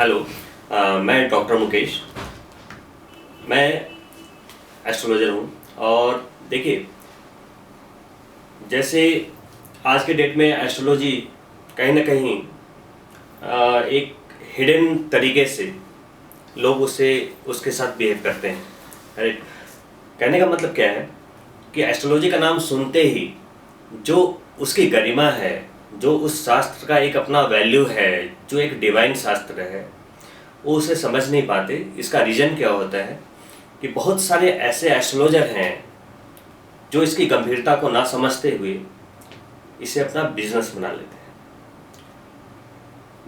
Hello. मैं doctor Mukesh. मैं astrologer हूँ। और देखिए, जैसे आज के डेट में एस्ट्रोलॉजी कहीं ना कहीं एक हिडन तरीके से लोग उसके साथ बिहेव करते हैं। राइट। कहने का मतलब क्या है कि एस्ट्रोलॉजी का नाम सुनते ही जो उसकी गरिमा है, जो उस शास्त्र का एक अपना वैल्यू है, जो एक डिवाइन शास्त्र है, वो उसे समझ नहीं पाते। इसका रीज़न क्या होता है कि बहुत सारे ऐसे एस्ट्रोलॉजर हैं जो इसकी गंभीरता को ना समझते हुए इसे अपना बिजनेस बना लेते हैं।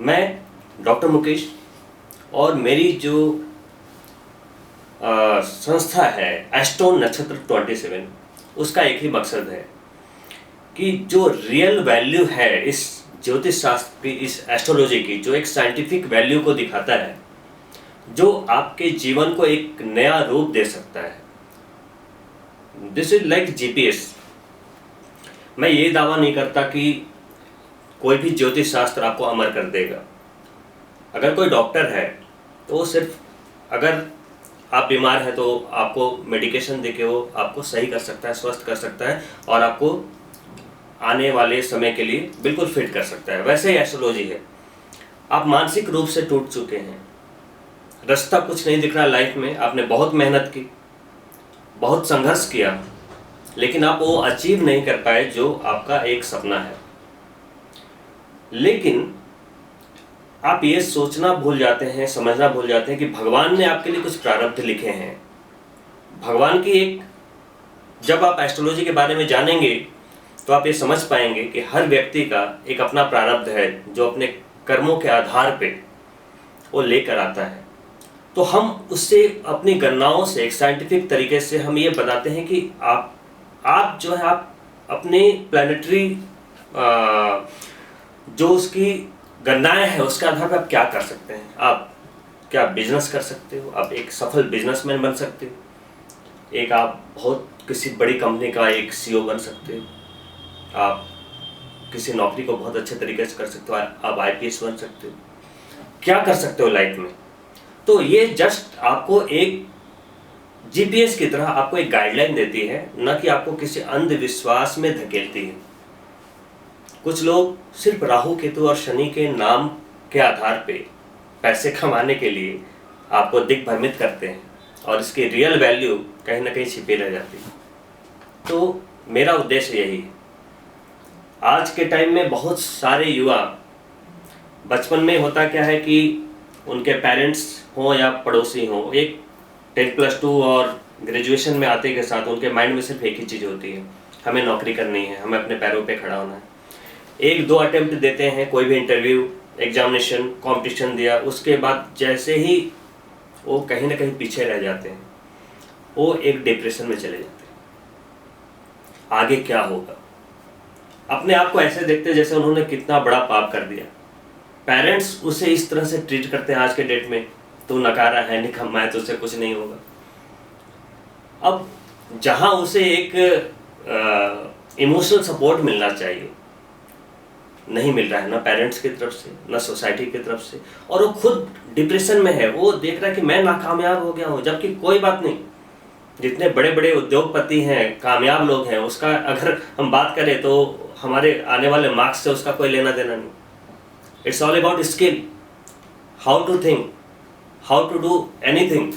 मैं डॉक्टर मुकेश और मेरी जो संस्था है एस्ट्रो नक्षत्र 27, उसका एक ही मकसद है कि जो रियल वैल्यू है इस ज्योतिष शास्त्र की, इस एस्ट्रोलॉजी की, जो एक साइंटिफिक वैल्यू को दिखाता है, जो आपके जीवन को एक नया रूप दे सकता है। This is like GPS. मैं ये दावा नहीं करता कि कोई भी ज्योतिष शास्त्र आपको अमर कर देगा। अगर कोई डॉक्टर है तो वो सिर्फ, अगर आप बीमार हैं तो आपको मेडिकेशन देके वो आपको सही कर सकता है, स्वस्थ कर सकता है और आपको आने वाले समय के लिए बिल्कुल फिट कर सकता है। वैसे ही एस्ट्रोलॉजी है। आप मानसिक रूप से टूट चुके हैं, रास्ता कुछ नहीं दिख रहा लाइफ में, आपने बहुत मेहनत की, बहुत संघर्ष किया, लेकिन आप वो अचीव नहीं कर पाए जो आपका एक सपना है। लेकिन आप ये सोचना भूल जाते हैं, समझना भूल जाते हैं कि भगवान ने आपके लिए कुछ प्रारब्ध लिखे हैं। भगवान की एक, जब आप एस्ट्रोलॉजी के बारे में जानेंगे तो आप ये समझ पाएंगे कि हर व्यक्ति का एक अपना प्रारब्ध है जो अपने कर्मों के आधार पे वो लेकर आता है। तो हम उससे, अपनी गणनाओं से, एक साइंटिफिक तरीके से हम ये बताते हैं कि आप जो है, आप अपने प्लानिटरी जो उसकी गणनाएं हैं उसके आधार पर आप क्या कर सकते हैं। आप क्या बिजनेस कर सकते हो, आप एक सफल बिजनेसमैन बन सकते हो, एक आप बहुत किसी बड़ी कंपनी का एक सीईओ बन सकते हो, आप किसी नौकरी को बहुत अच्छे तरीके से कर सकते हो, आप आईपीएस बन सकते हो, क्या कर सकते हो लाइफ में। तो ये जस्ट आपको एक जीपीएस की तरह आपको एक गाइडलाइन देती है, न कि आपको किसी अंधविश्वास में धकेलती है। कुछ लोग सिर्फ राहु केतु और शनि के नाम के आधार पे पैसे कमाने के लिए आपको दिग्भ्रमित करते हैं और इसकी रियल वैल्यू कहीं ना कहीं छिपी रह जाती है। तो मेरा उद्देश्य यही है। आज के टाइम में बहुत सारे युवा, बचपन में होता क्या है कि उनके पेरेंट्स हों या पड़ोसी हों, एक 10+2 और ग्रेजुएशन में आते के साथ उनके माइंड में सिर्फ एक ही चीज़ होती है, हमें नौकरी करनी है, हमें अपने पैरों पे खड़ा होना है। 1-2 अटेम्प्ट देते हैं, कोई भी इंटरव्यू, एग्जामिनेशन, कंपटीशन दिया, उसके बाद जैसे ही वो कहीं ना कहीं पीछे रह जाते हैं, वो एक डिप्रेशन में चले जाते हैं। आगे क्या होगा, अपने आप को ऐसे देखते हैं जैसे उन्होंने कितना बड़ा पाप कर दिया। पेरेंट्स उसे इस तरह से ट्रीट करते हैं आज के डेट में, तू नकारा है, निकम्मा है, तो उससे कुछ नहीं होगा। अब जहां उसे एक इमोशनल सपोर्ट मिलना चाहिए, नहीं मिल रहा है, ना पेरेंट्स की तरफ से, ना सोसाइटी की तरफ से, और वो खुद डिप्रेशन में है। वो देख रहा है कि मैं नाकामयाब हो गया हूँ, जबकि कोई बात नहीं। जितने बड़े बड़े उद्योगपति हैं, कामयाब लोग हैं, उसका अगर हम बात करें तो हमारे आने वाले मार्क्स से उसका कोई लेना देना नहीं। It's all about skill, how to think, how to do anything.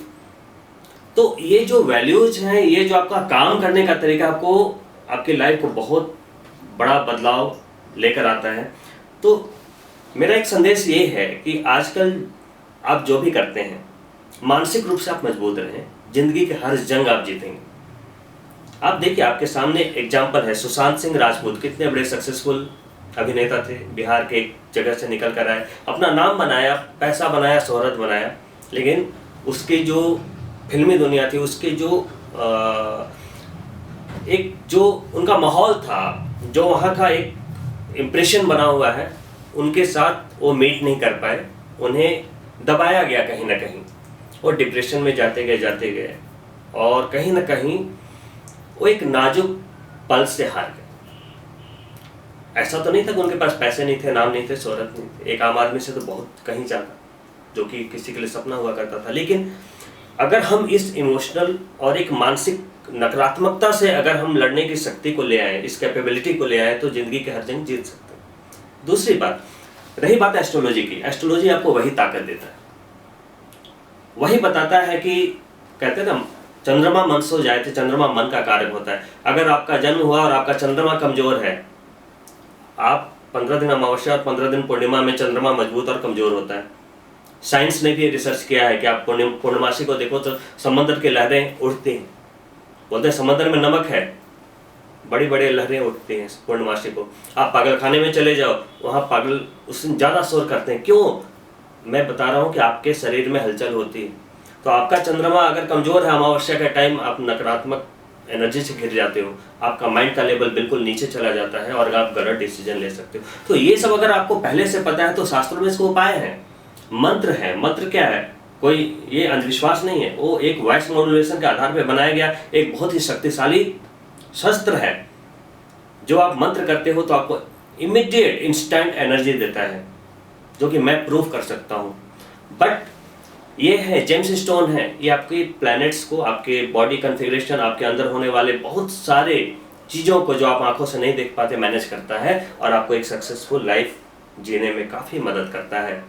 तो ये जो वैल्यूज हैं, ये जो आपका काम करने का तरीका आपको आपकी लाइफ को बहुत बड़ा बदलाव लेकर आता है। तो मेरा एक संदेश ये है कि आजकल आप जो भी करते हैं, मानसिक रूप से आप मजबूत रहें, जिंदगी के हर जंग आप जीतेंगे। आप देखिए, आपके सामने एग्जाम्पल है, सुशांत सिंह राजपूत कितने बड़े सक्सेसफुल अभिनेता थे, बिहार के एक जगह से निकल कर आए, अपना नाम बनाया, पैसा बनाया, शोहरत बनाया, लेकिन उसकी जो फिल्मी दुनिया थी, उसके जो एक जो उनका माहौल था, जो वहाँ का एक इम्प्रेशन बना हुआ है, उनके साथ वो मीट नहीं कर पाए, उन्हें दबाया गया कहीं ना कहीं, वो डिप्रेशन में जाते गए और कहीं ना कहीं वो एक नाजुक पल से हार गए। ऐसा तो नहीं था कि उनके पास पैसे नहीं थे, नाम नहीं थे, शोहरत नहीं थे, एक आम आदमी से तो बहुत कहीं ज़्यादा। जो कि किसी के लिए सपना हुआ करता था। लेकिन अगर हम इस इमोशनल और एक मानसिक नकारात्मकता से अगर हम लड़ने की शक्ति को ले आए, इस कैपेबिलिटी को ले आए, तो जिंदगी की हर जंग जीत सकते हैं। दूसरी बात, रही बात एस्ट्रोलॉजी की, एस्ट्रोलॉजी आपको वही ताकत देता है, वही बताता है कि कहते हैं ना, चंद्रमा मन सो जाए थे, चंद्रमा मन का कारक होता है। अगर आपका जन्म हुआ और आपका चंद्रमा कमजोर है, आप 15 दिन अमावस्या और 15 दिन पूर्णिमा में चंद्रमा मजबूत और कमजोर होता है। साइंस ने भी रिसर्च किया है कि आप पूर्णमासी को देखो तो समंदर की लहरें उठती हैं, बोलते हैं समंदर में नमक है, बड़ी बड़ी लहरें उठती हैं पूर्णमासी को। आप पागल खाने में चले जाओ, वहाँ पागल उससे ज़्यादा शोर करते हैं। क्यों? मैं बता रहा हूँ कि आपके शरीर में हलचल होती है। तो आपका चंद्रमा अगर कमजोर है, अमावस्या का टाइम आप नकारात्मक एनर्जी से घिर जाते हो, आपका माइंड का लेवल बिल्कुल नीचे चला जाता है और आप गलत डिसीजन ले सकते हो। तो ये सब अगर आपको पहले से पता है तो शास्त्रों में इसको उपाय है, मंत्र है। मंत्र क्या है? कोई ये अंधविश्वास नहीं है, वो एक वॉइस मॉड्यूलेशन के आधार पर बनाया गया एक बहुत ही शक्तिशाली शस्त्र है। जो आप मंत्र करते हो तो आपको इमीडिएट इंस्टेंट एनर्जी देता है, जो कि मैं प्रूव कर सकता हूँ। बट ये है जेम्स स्टोन है, ये आपके प्लैनेट्स को, आपके बॉडी कॉन्फ़िगरेशन, आपके अंदर होने वाले बहुत सारे चीज़ों को जो आप आंखों से नहीं देख पाते मैनेज करता है और आपको एक सक्सेसफुल लाइफ जीने में काफ़ी मदद करता है।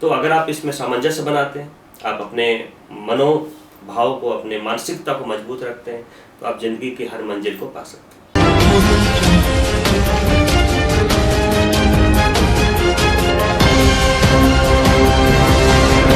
तो अगर आप इसमें सामंजस्य बनाते हैं, आप अपने मनोभाव को, अपने मानसिकता को मजबूत रखते हैं, तो आप जिंदगी की हर मंजिल को पा सकते हैं।